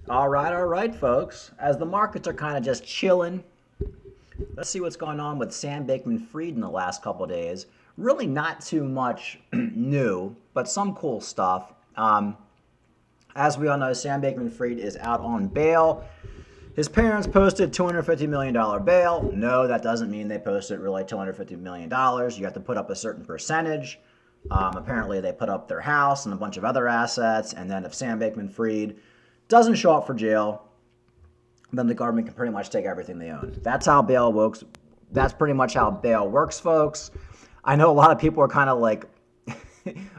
All right, folks. As the markets are kind of just chilling, let's see what's going on with Sam Bankman-Fried in the last couple of days. Really not too much new, but some cool stuff. As we all know, Sam Bankman-Fried is out on bail. His parents posted $250 million bail. No, that doesn't mean they posted really $250 million. You have to put up a certain percentage. Apparently, they put up their house and a bunch of other assets. And then if Sam Bankman-Fried doesn't show up for jail, then the government can pretty much take everything they own. That's how bail works. That's pretty much how bail works, folks. I know a lot of people are kind of like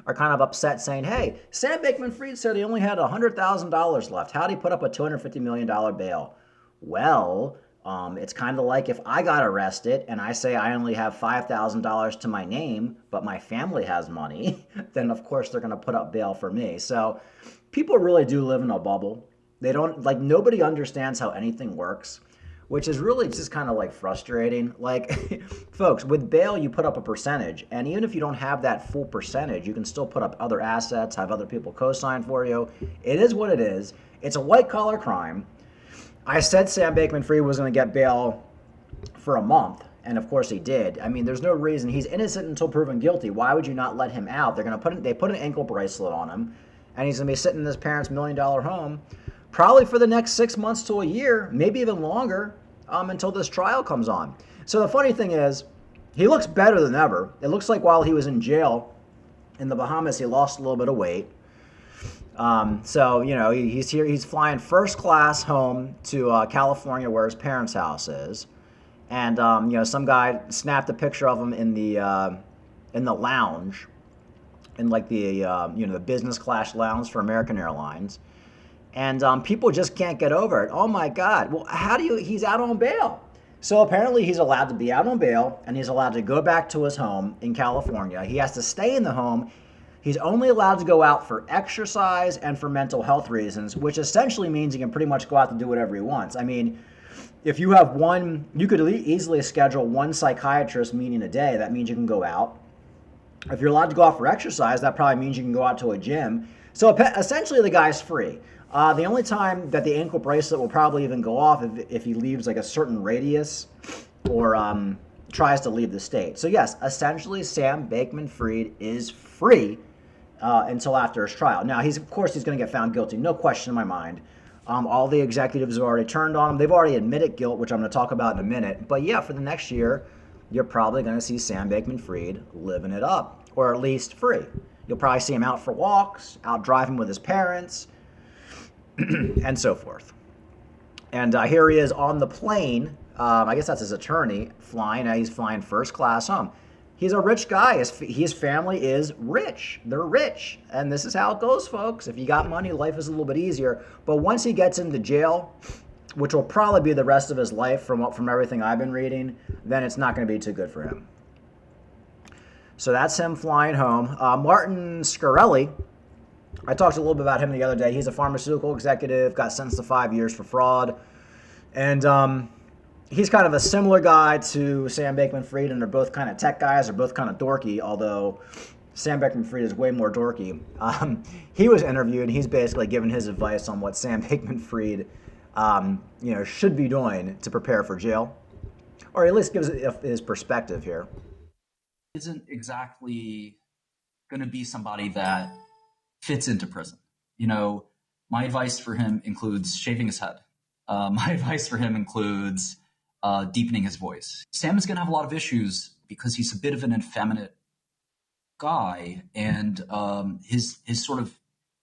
are kind of upset saying, hey, Sam Bankman-Fried said he only had $100,000 left. How did he put up a $250 million bail? Well, it's kind of like if I got arrested and I say I only have $5,000 to my name, but my family has money, then of course they're going to put up bail for me. So people really do live in a bubble. They don't, like, nobody understands how anything works, which is really just kind of like frustrating. Like, folks, with bail, you put up a percentage. And even if you don't have that full percentage, you can still put up other assets, have other people co-sign for you. It is what it is. It's a white collar crime. I said Sam Bankman-Fried was going to get bail for a month. And of course he did. I mean, there's no reason. He's innocent until proven guilty. Why would you not let him out? They put an ankle bracelet on him, and he's going to be sitting in his parents' $1 million home probably for the next 6 months to a year, maybe even longer, until this trial comes on. So the funny thing is, he looks better than ever. It looks like while he was in jail in the Bahamas, he lost a little bit of weight. So, you know, he's here. He's flying first class home to California, where his parents' house is. And, you know, some guy snapped a picture of him in the lounge, in like the business class lounge for American Airlines. And people just can't get over it. Oh my God. Well, he's out on bail. So apparently he's allowed to be out on bail, and he's allowed to go back to his home in California. He has to stay in the home. He's only allowed to go out for exercise and for mental health reasons, which essentially means he can pretty much go out to do whatever he wants. I mean, if you have you could easily schedule one psychiatrist meeting a day. That means you can go out. If you're allowed to go out for exercise, that probably means you can go out to a gym. So essentially the guy's free. The only time that the ankle bracelet will probably even go off if he leaves like a certain radius or tries to leave the state. So yes, essentially Sam Bankman-Fried is free until after his trial. Now, he's going to get found guilty, no question in my mind. All the executives have already turned on him. They've already admitted guilt, which I'm going to talk about in a minute. But yeah, for the next year, you're probably going to see Sam Bankman-Fried living it up, or at least free. You'll probably see him out for walks, out driving with his parents, and so forth. And here he is on the plane. I guess that's his attorney flying. He's flying first class home. He's a rich guy. His family is rich. They're rich. And this is how it goes, folks. If you got money, life is a little bit easier. But once he gets into jail, which will probably be the rest of his life from everything I've been reading, then it's not going to be too good for him. So that's him flying home. Martin Scarelli, I talked a little bit about him the other day. He's a pharmaceutical executive, got sentenced to 5 years for fraud. And he's kind of a similar guy to Sam Bankman-Fried, and they're both kind of tech guys. They're both kind of dorky, although Sam Bankman-Fried is way more dorky. He was interviewed, and he's basically given his advice on what Sam Bankman-Fried should be doing to prepare for jail, or at least gives his perspective here. Isn't exactly going to be somebody that fits into prison. You know, my advice for him includes shaving his head. My advice for him includes deepening his voice. Sam is going to have a lot of issues because he's a bit of an effeminate guy, and his sort of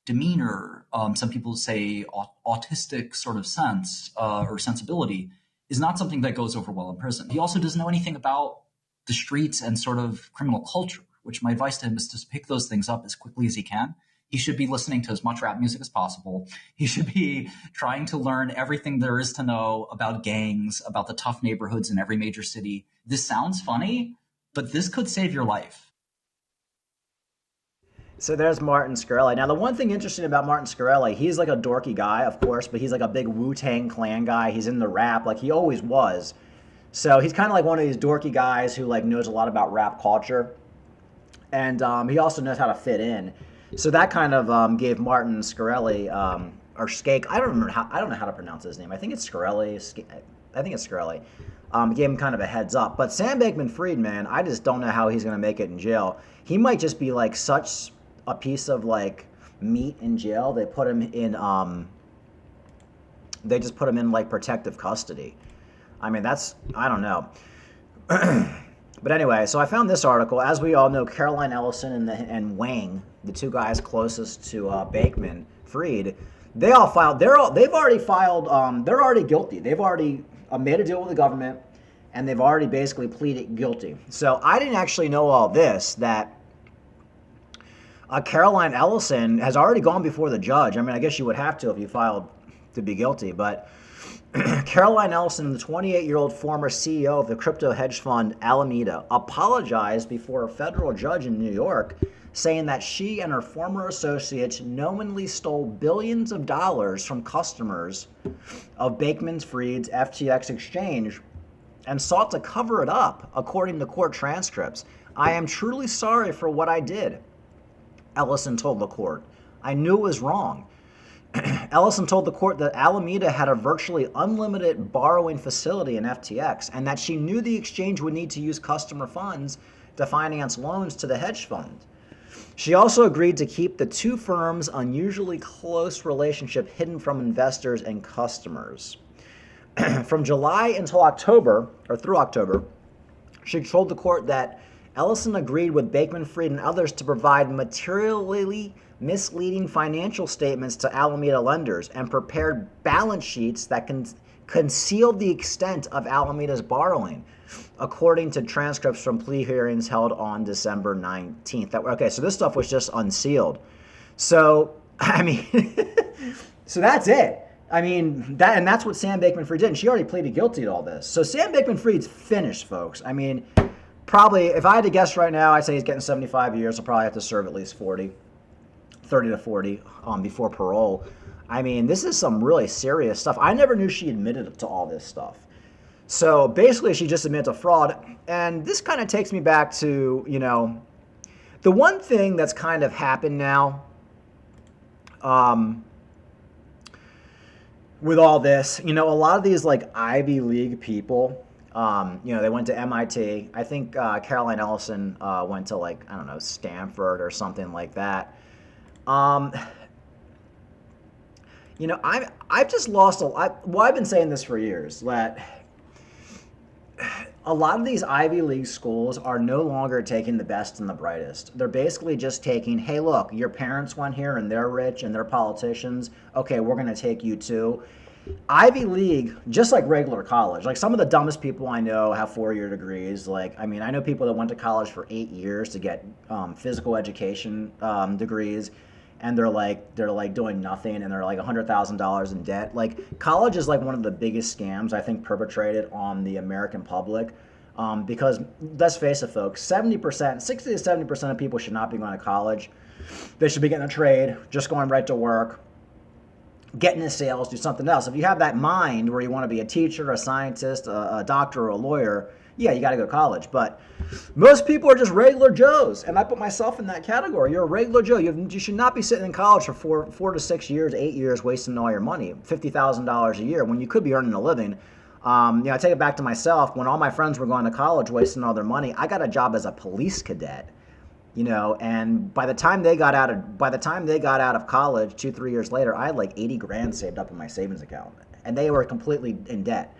demeanor, some people say autistic sort of sense or sensibility, is not something that goes over well in prison. He also doesn't know anything about the streets and sort of criminal culture, which my advice to him is to pick those things up as quickly as he can. He should be listening to as much rap music as possible. He should be trying to learn everything there is to know about gangs, about the tough neighborhoods in every major city. This sounds funny, but this could save your life. So there's Martin Scarelli. Now, the one thing interesting about Martin Scarelli, he's like a dorky guy, of course, but he's like a big Wu-Tang Clan guy. He's in the rap, like he always was. So he's kind of like one of these dorky guys who like knows a lot about rap culture. And he also knows how to fit in. So that kind of gave Martin Scarelli or Skake. I don't know how to pronounce his name. I think it's Scarelli. I think it's Scarelli. Gave him kind of a heads up. But Sam Bankman-Fried, man, I just don't know how he's going to make it in jail. He might just be like such a piece of like meat in jail. They put him in. They just put him in like protective custody. I mean, I don't know. But anyway, so I found this article. As we all know, Caroline Ellison and Wang, the two guys closest to Bankman Fried, they've already filed. They're already guilty. They've already made a deal with the government, and they've already basically pleaded guilty. So I didn't actually know all this, that Caroline Ellison has already gone before the judge. I mean, I guess you would have to if you filed to be guilty, but Caroline Ellison, the 28-year-old former CEO of the crypto hedge fund Alameda, apologized before a federal judge in New York, saying that she and her former associates knowingly stole billions of dollars from customers of Bankman-Fried's FTX exchange and sought to cover it up, according to court transcripts. "I am truly sorry for what I did," Ellison told the court. "I knew it was wrong." Ellison told the court that Alameda had a virtually unlimited borrowing facility in FTX and that she knew the exchange would need to use customer funds to finance loans to the hedge fund. She also agreed to keep the two firms' unusually close relationship hidden from investors and customers. From July until October, or through October, she told the court that Ellison agreed with Bankman-Fried and others to provide materially misleading financial statements to Alameda lenders and prepared balance sheets that concealed the extent of Alameda's borrowing, according to transcripts from plea hearings held on December 19th. Okay, so this stuff was just unsealed. So, I mean, so that's it. I mean, that's what Sam Bankman-Fried did, and she already pleaded guilty to all this. So Sam Bankman-Fried's finished, folks. I mean, probably, if I had to guess right now, I'd say he's getting 75 years. He'll probably have to serve at least 30 to 40 before parole. I mean, this is some really serious stuff. I never knew she admitted to all this stuff. So basically, she just admitted to fraud. And this kind of takes me back to, the one thing that's kind of happened now with all this, a lot of these like Ivy League people, they went to MIT. I think Caroline Ellison went to like, I don't know, Stanford or something like that. I've just lost I've been saying this for years, that a lot of these Ivy League schools are no longer taking the best and the brightest. They're basically just taking, hey, look, your parents went here and they're rich and they're politicians. Okay, we're going to take you too. Ivy League, just like regular college, like some of the dumbest people I know have 4-year degrees. Like, I mean, I know people that went to college for 8 years to get physical education degrees, and they're like doing nothing, and they're like $100,000 in debt. Like, college is like one of the biggest scams I think perpetrated on the American public, because let's face it, folks, 60 to 70% of people should not be going to college. They should be getting a trade, just going right to work, getting into sales, do something else. If you have that mind where you want to be a teacher, a scientist, a doctor, or a lawyer, yeah, you got to go to college. But most people are just regular Joes, and I put myself in that category. You're a regular Joe. You should not be sitting in college for 4 to 6 years, 8 years, wasting all your money, $50,000 a year, when you could be earning a living. I take it back to myself. When all my friends were going to college, wasting all their money, I got a job as a police cadet. And by the time they got out of college, 2-3 years later, I had like 80 grand saved up in my savings account, and they were completely in debt.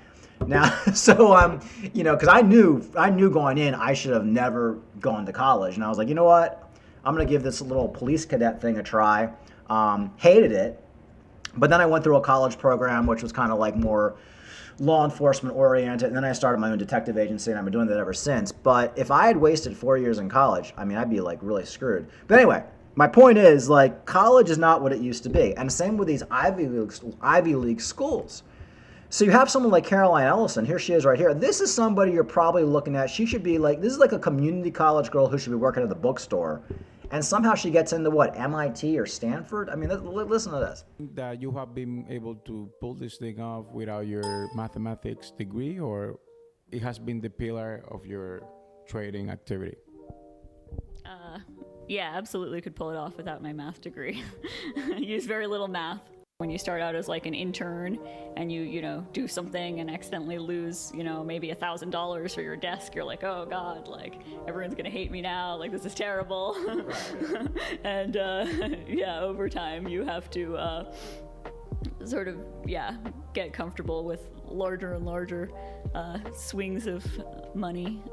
Now, so because I knew going in, I should have never gone to college, and I was like, you know what, I'm gonna give this little police cadet thing a try. Hated it, but then I went through a college program which was kind of like more law enforcement oriented, and then I started my own detective agency, and I've been doing that ever since. But if I had wasted 4 years in college, I mean, I'd be like really screwed. But anyway, my point is, like, college is not what it used to be, and same with these Ivy League schools. So you have someone like Caroline Ellison. Here she is right here. This is somebody you're probably looking at. She should be like, this is like a community college girl who should be working at the bookstore. And somehow she gets into what, MIT or Stanford? I mean, listen to this. That you have been able to pull this thing off without your mathematics degree, or it has been the pillar of your trading activity? Yeah, absolutely could pull it off without my math degree. I use very little math. When you start out as like an intern and you know, do something and accidentally lose, you know, maybe $1,000 for your desk, you're like, oh God, like everyone's gonna hate me now, like this is terrible. And yeah, over time you have to sort of, yeah, get comfortable with larger and larger swings of money.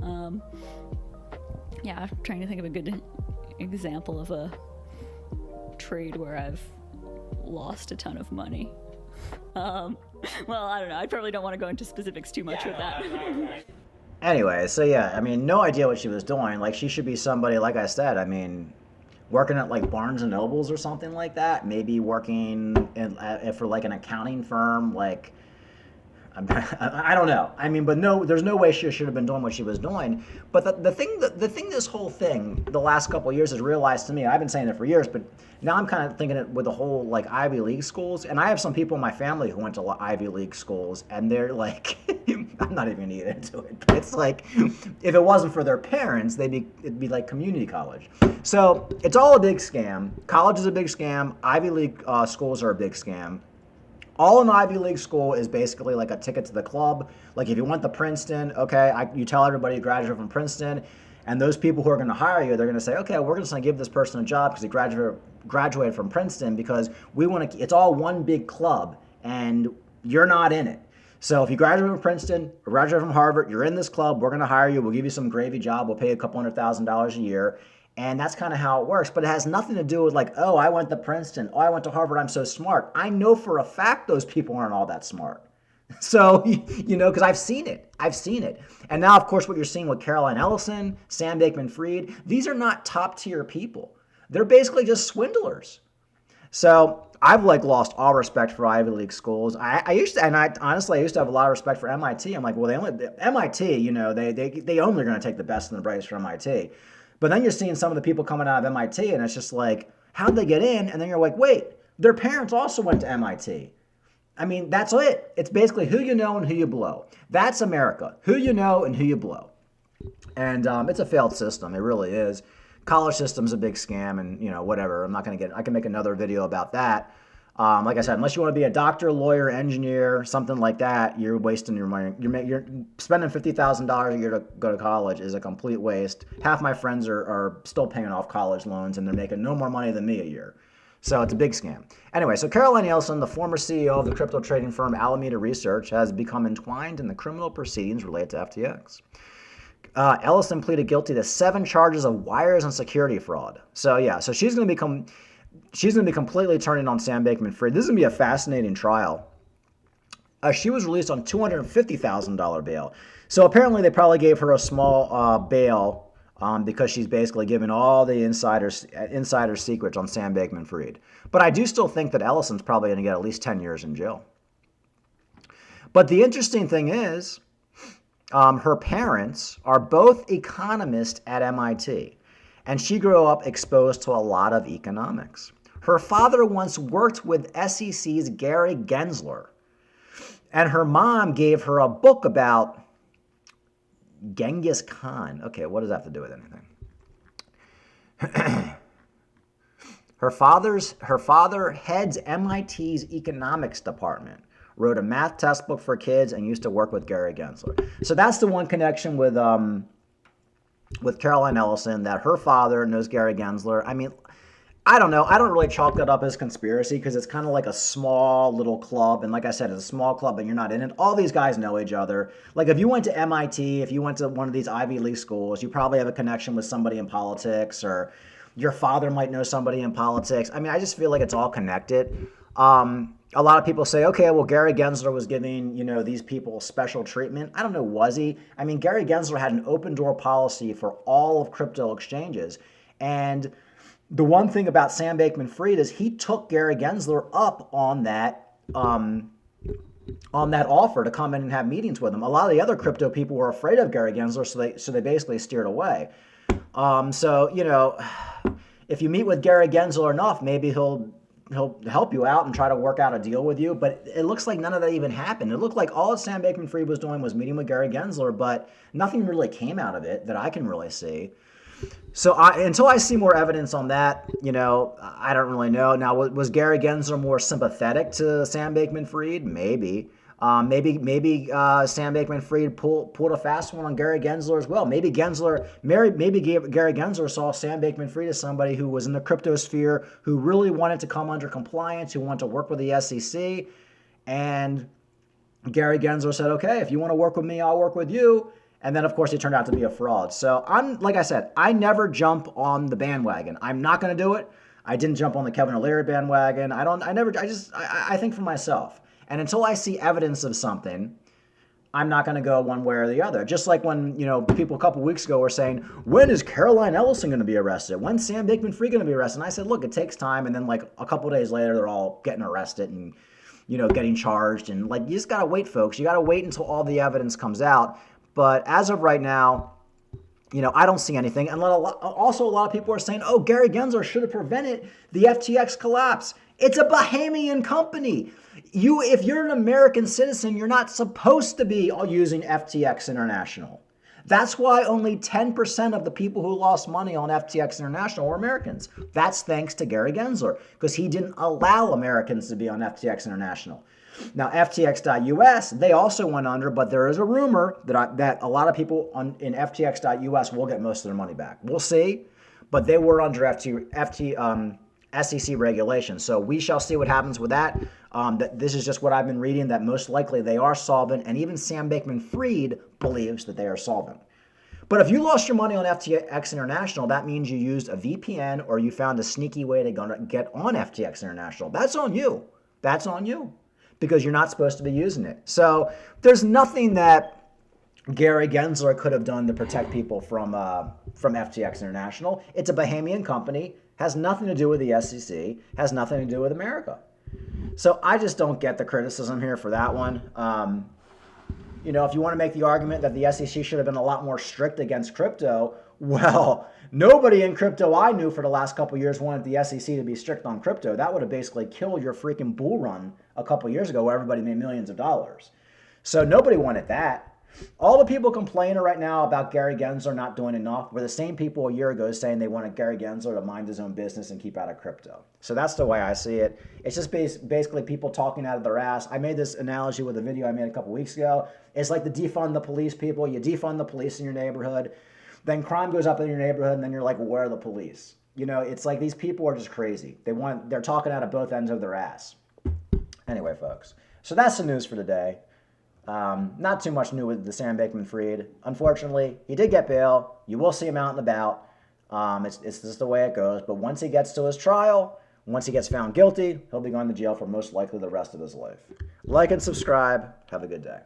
Yeah, I'm trying to think of a good example of a trade where I've lost a ton of money. Well, I don't know. I probably don't want to go into specifics too much with that. Anyway, so yeah, I mean, no idea what she was doing. Like, she should be somebody, like I said, I mean, working at like Barnes and Nobles or something like that. Maybe working for like an accounting firm. Like, I don't know. I mean, but no, there's no way she should have been doing what she was doing. But the thing, this whole thing, the last couple of years has realized to me. I've been saying it for years, but now I'm kind of thinking it with the whole like Ivy League schools. And I have some people in my family who went to Ivy League schools, and they're like, I'm not even gonna get into it. But it's like, if it wasn't for their parents, it'd be like community college. So it's all a big scam. College is a big scam. Ivy League schools are a big scam. All an Ivy League school is basically like a ticket to the club. Like if you went to Princeton, okay, you tell everybody you graduated from Princeton, and those people who are going to hire you, they're going to say, okay, we're just going to give this person a job because he graduated from Princeton, because we want to. It's all one big club, and you're not in it. So if you graduate from Princeton or graduate from Harvard, you're in this club. We're going to hire you. We'll give you some gravy job. We'll pay you a couple $100,000 a year. And that's kind of how it works. But it has nothing to do with like, oh, I went to Princeton. Oh, I went to Harvard. I'm so smart. I know for a fact those people aren't all that smart. So, you know, because I've seen it. And now, of course, what you're seeing with Caroline Ellison, Sam Bankman-Fried, these are not top tier people. They're basically just swindlers. So I've like lost all respect for Ivy League schools. I used to, and I honestly used to have a lot of respect for MIT. I'm like, well, MIT, you know, they only are going to take the best and the brightest from MIT. But then you're seeing some of the people coming out of MIT, and it's just like, how'd they get in? And then you're like, wait, their parents also went to MIT. I mean, that's it. It's basically who you know and who you blow. That's America. Who you know and who you blow. And it's a failed system. It really is. College system's a big scam, and you know, whatever. I can make another video about that. Like I said, unless you want to be a doctor, lawyer, engineer, something like that, you're wasting your money. You're spending $50,000 a year to go to college is a complete waste. Half my friends are still paying off college loans, and they're making no more money than me a year. So it's a big scam. Anyway, so Caroline Ellison, the former CEO of the crypto trading firm Alameda Research, has become entwined in the criminal proceedings related to FTX. Ellison pleaded guilty to 7 charges of wires and security fraud. So yeah, so she's going to be completely turning on Sam Bankman-Fried. This is going to be a fascinating trial. She was released on $250,000 bail. So apparently they probably gave her a small bail because she's basically given all the insider secrets on Sam Bankman-Fried. But I do still think that Ellison's probably going to get at least 10 years in jail. But the interesting thing is, her parents are both economists at MIT. And she grew up exposed to a lot of economics. Her father once worked with SEC's Gary Gensler. And her mom gave her a book about Genghis Khan. Okay, what does that have to do with anything? Her father heads MIT's economics department, wrote a math test book for kids, and used to work with Gary Gensler. So that's the one connection with Caroline Ellison, that her father knows Gary Gensler. I mean, I don't know. I don't really chalk that up as conspiracy because it's kind of like a small little club. And like I said, it's a small club and you're not in it. All these guys know each other. Like if you went to MIT, if you went to one of these Ivy League schools, you probably have a connection with somebody in politics, or your father might know somebody in politics. I mean, I just feel like it's all connected. A lot of people say, okay, well, Gary Gensler was giving, you know, these people special treatment. I don't know, was he? I mean, Gary Gensler had an open door policy for all of crypto exchanges. And the one thing about Sam Bankman-Fried is he took Gary Gensler up on that offer to come in and have meetings with him. A lot of the other crypto people were afraid of Gary Gensler, so they basically steered away. So, you know, if you meet with Gary Gensler enough, maybe he'll help you out and try to work out a deal with you. But it looks like none of that even happened. It looked like all Sam Bankman-Fried was doing was meeting with Gary Gensler, but nothing really came out of it that I can really see. So until I see more evidence on that, I don't really know. Now, was Gary Gensler more sympathetic to Sam Bankman-Fried? Maybe. Maybe Sam Bankman-Fried pulled a fast one on Gary Gensler as well. Maybe Gary Gensler saw Sam Bankman-Fried as somebody who was in the crypto sphere, who really wanted to come under compliance, who wanted to work with the SEC, and Gary Gensler said, "Okay, if you want to work with me, I'll work with you." And then, of course, he turned out to be a fraud. So like I said, I never jump on the bandwagon. I'm not going to do it. I didn't jump on the Kevin O'Leary bandwagon. I think for myself. And until I see evidence of something, I'm not going to go one way or the other. Just like when, people a couple weeks ago were saying, when is Caroline Ellison going to be arrested? When's Sam Bankman-Fried going to be arrested? And I said, look, it takes time. And then like a couple days later, they're all getting arrested and, getting charged. And like, you just got to wait, folks. You got to wait until all the evidence comes out. But as of right now, I don't see anything. And also a lot of people are saying, oh, Gary Gensler should have prevented the FTX collapse. It's a Bahamian company. If you're an American citizen, you're not supposed to be using FTX International. That's why only 10% of the people who lost money on FTX International were Americans. That's thanks to Gary Gensler, because he didn't allow Americans to be on FTX International. Now, FTX.US, they also went under, but there is a rumor that a lot of people in FTX.US will get most of their money back. We'll see, but they were under SEC regulations. So we shall see what happens with that. This is just what I've been reading, that most likely they are solvent, and even Sam Bankman-Fried believes that they are solvent. But if you lost your money on FTX International, that means you used a VPN or you found a sneaky way to get on FTX International. That's on you. That's on you, because you're not supposed to be using it. So there's nothing that Gary Gensler could have done to protect people from FTX International. It's a Bahamian company, has nothing to do with the SEC, has nothing to do with America. So I just don't get the criticism here for that one. If you want to make the argument that the SEC should have been a lot more strict against crypto, well, nobody in crypto I knew for the last couple of years wanted the SEC to be strict on crypto. That would have basically killed your freaking bull run a couple of years ago where everybody made millions of dollars. So nobody wanted that. All the people complaining right now about Gary Gensler not doing enough were the same people a year ago saying they wanted Gary Gensler to mind his own business and keep out of crypto. So that's the way I see it. It's just basically people talking out of their ass. I made this analogy with a video I made a couple weeks ago. It's like the defund the police people. You defund the police in your neighborhood, then crime goes up in your neighborhood, and then you're like, well, where are the police? It's like these people are just crazy. They're talking out of both ends of their ass. Anyway, folks, so that's the news for today. Not too much new with the Sam Bankman-Fried. Unfortunately, he did get bail. You will see him out and about. It's just the way it goes. But once he gets to his trial, once he gets found guilty, he'll be going to jail for most likely the rest of his life. Like and subscribe. Have a good day.